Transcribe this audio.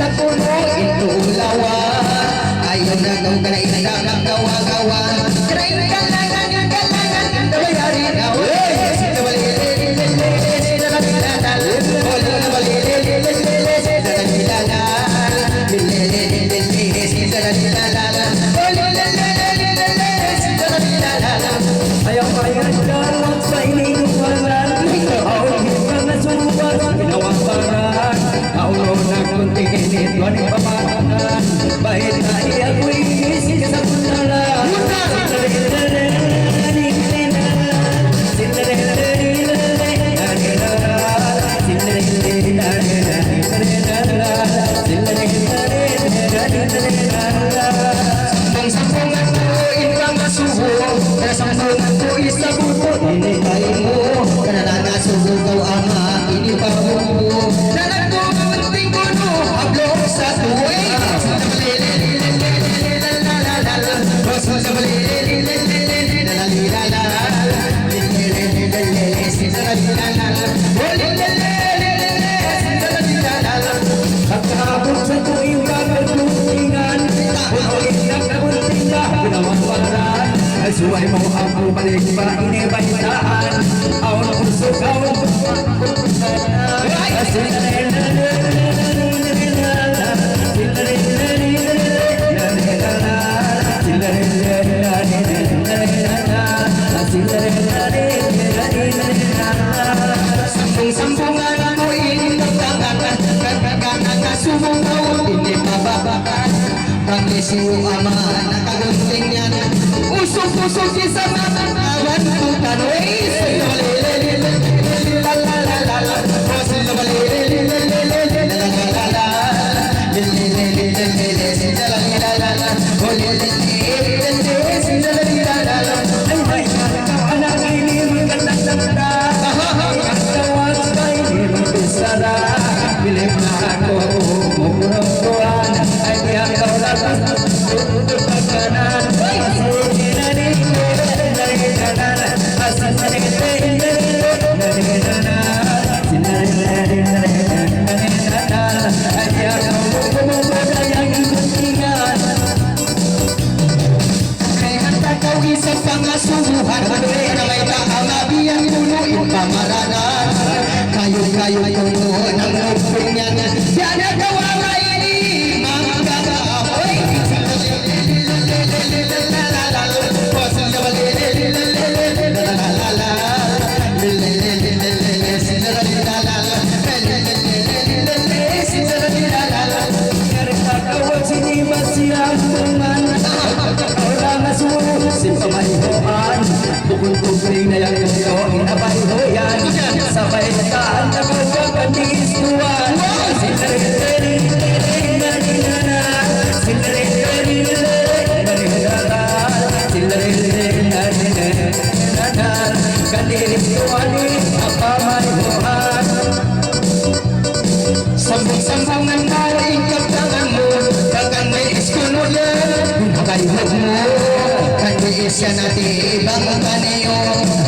Sa puno ito lawan ayaw na daw ka na isang gawa-gawa kalangan nabayari na ayaw pahingan ka sa ininuwanan ayaw na sumubas pinawaparan naulo na kunting init waning pamahanan bahit na iyako'y isip sa punala Sambung-sambungan ko ilang masubo sambungan ko isa buto ini tayo mo karena nasubo kau ama ini pabubo Suai mau aku balik pa ini baitaan awal pusuk awal sambung-sambungan ko ini subong kau ini babakan pangisiu ama nakagunting yan usok-usok di sana awan bukan wis kayu-kayu kuno nang rupanya tiada kawan ini mangga-mangga bukul kupring na yang ito inabay hoyan sabay taan na kawakan di istuan sambung-sambungan mo ikap tanganmu kakang may iskuno yan kakay mo kan isya natin ibang kaniyo